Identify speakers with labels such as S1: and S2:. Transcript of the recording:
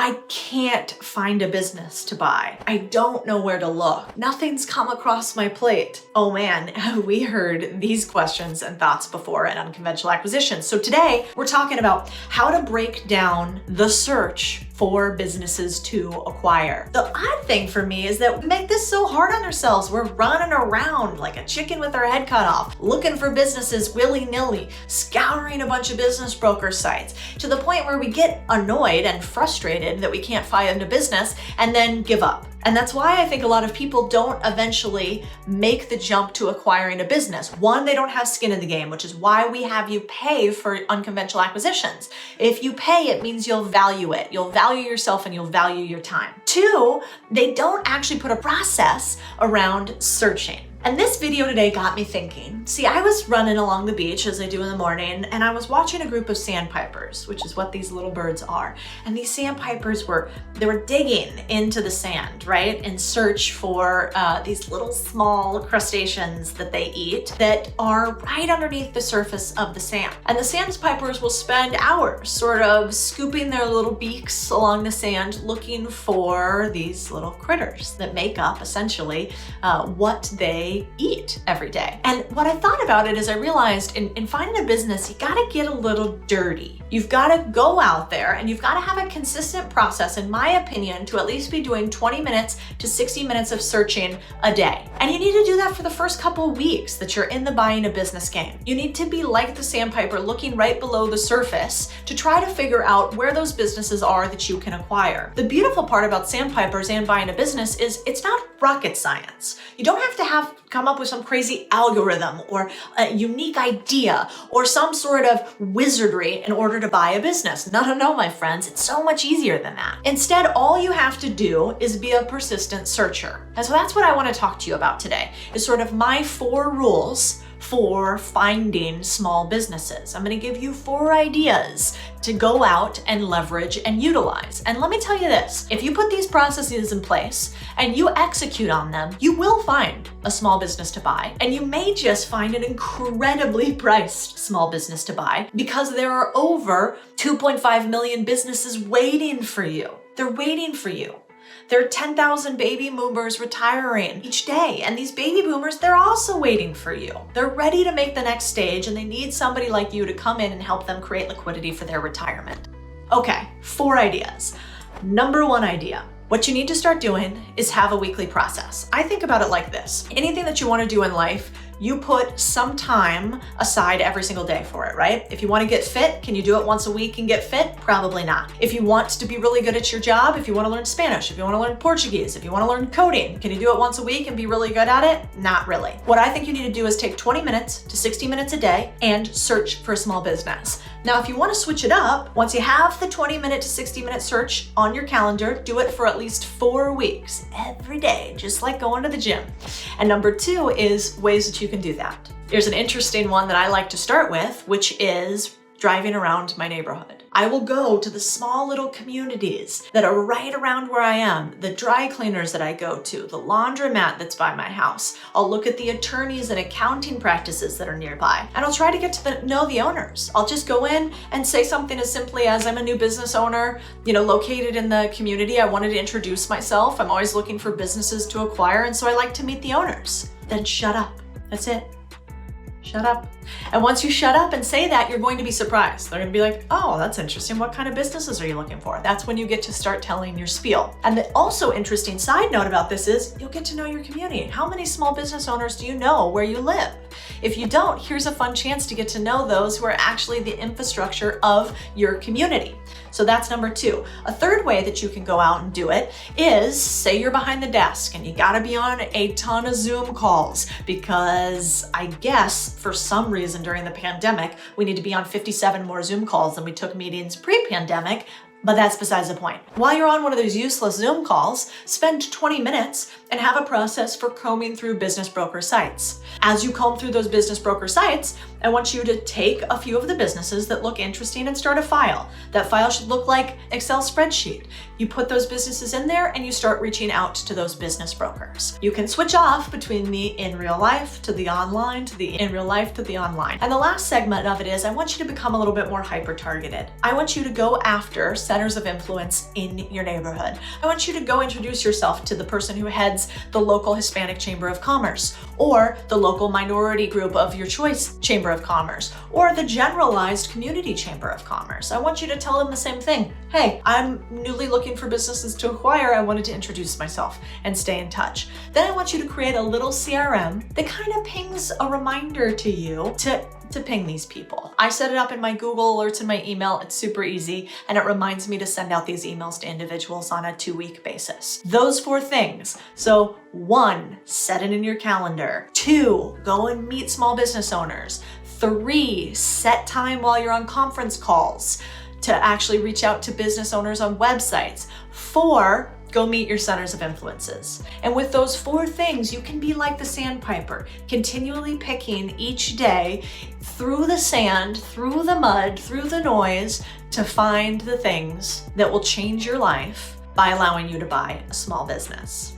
S1: I can't find a business to buy. I don't know where to look. Nothing's come across my plate. Oh man, have we heard these questions and thoughts before in Unconventional Acquisitions. So today we're talking about how to break down the search for businesses to acquire. The odd thing for me is that we make this so hard on ourselves. We're running around like a chicken with our head cut off, looking for businesses willy-nilly, scouring a bunch of business broker sites, to the point where we get annoyed and frustrated that we can't find a business and then give up. And that's why I think a lot of people don't eventually make the jump to acquiring a business. One, they don't have skin in the game, which is why we have you pay for unconventional acquisitions. If you pay, it means you'll value it. You'll value yourself and you'll value your time. Two, they don't actually put a process around searching. And this video today got me thinking. See, I was running along the beach as I do in the morning, and I was watching a group of sandpipers, which is what these little birds are. And these sandpipers were digging into the sand, right? In search for these little small crustaceans that they eat that are right underneath the surface of the sand. And the sandpipers will spend hours sort of scooping their little beaks along the sand looking for these little critters that make up essentially what they eat every day. And what I thought about it is I realized in finding a business, you gotta get a little dirty. You've gotta go out there and you've gotta have a consistent process, in my opinion, to at least be doing 20 minutes to 60 minutes of searching a day. And you need to do that for the first couple of weeks that you're in the buying a business game. You need to be like the sandpiper, looking right below the surface to try to figure out where those businesses are that you can acquire. The beautiful part about sandpipers and buying a business is it's not rocket science. You don't have to come up with some crazy algorithm or a unique idea or some sort of wizardry in order to buy a business. No, my friends, it's so much easier than that. Instead, all you have to do is be a persistent searcher. And so that's what I want to talk to you about today, is sort of my 4 rules for finding small businesses. I'm going to give you 4 ideas to go out and leverage and utilize. And let me tell you this, if you put these processes in place and you execute on them, you will find a small business to buy. And you may just find an incredibly priced small business to buy because there are over 2.5 million businesses waiting for you. They're waiting for you. There are 10,000 baby boomers retiring each day. And these baby boomers, they're also waiting for you. They're ready to make the next stage and they need somebody like you to come in and help them create liquidity for their retirement. Okay, 4 ideas. Number 1 idea. What you need to start doing is have a weekly process. I think about it like this. Anything that you want to do in life, you put some time aside every single day for it, right? If you want to get fit, can you do it once a week and get fit? Probably not. If you want to be really good at your job, if you want to learn Spanish, if you want to learn Portuguese, if you want to learn coding, can you do it once a week and be really good at it? Not really. What I think you need to do is take 20 minutes to 60 minutes a day and search for a small business. Now, if you want to switch it up, once you have the 20-minute to 60-minute search on your calendar, do it for at least 4 weeks every day, just like going to the gym. And number 2 is ways that you can do that. There's an interesting one that I like to start with, which is driving around my neighborhood. I will go to the small little communities that are right around where I am, the dry cleaners that I go to, the laundromat that's by my house. I'll look at the attorneys and accounting practices that are nearby, and I'll try to get to know the owners. I'll just go in and say something as simply as, I'm a new business owner, located in the community. I wanted to introduce myself. I'm always looking for businesses to acquire, and so I like to meet the owners. Then shut up. That's it. Shut up. And once you shut up and say that, you're going to be surprised. They're going to be like, oh, that's interesting. What kind of businesses are you looking for? That's when you get to start telling your spiel. And the also interesting side note about this is you'll get to know your community. How many small business owners do you know where you live? If you don't, here's a fun chance to get to know those who are actually the infrastructure of your community. So that's number 2. A third way that you can go out and do it is, say you're behind the desk and you gotta be on a ton of Zoom calls because I guess for some reason during the pandemic, we need to be on 57 more Zoom calls than we took meetings pre-pandemic. But that's besides the point. While you're on one of those useless Zoom calls, spend 20 minutes and have a process for combing through business broker sites. As you comb through those business broker sites, I want you to take a few of the businesses that look interesting and start a file. That file should look like Excel spreadsheet. You put those businesses in there and you start reaching out to those business brokers. You can switch off between the in real life to the online, to the in real life to the online. And the last segment of it is I want you to become a little bit more hyper-targeted. I want you to go after centers of influence in your neighborhood. I want you to go introduce yourself to the person who heads the local Hispanic Chamber of Commerce, or the local minority group of your choice Chamber of Commerce, or the generalized community Chamber of Commerce. I want you to tell them the same thing. Hey, I'm newly looking for businesses to acquire. I wanted to introduce myself and stay in touch. Then I want you to create a little CRM that kind of pings a reminder to you to ping these people. I set it up in my Google Alerts in my email. It's super easy, and it reminds me to send out these emails to individuals on a 2-week basis. Those 4 things. So 1, set it in your calendar. 2, go and meet small business owners. 3, set time while you're on conference calls to actually reach out to business owners on websites. 4, go meet your centers of influences. And with those 4 things, you can be like the Sandpiper, continually picking each day through the sand, through the mud, through the noise, to find the things that will change your life by allowing you to buy a small business.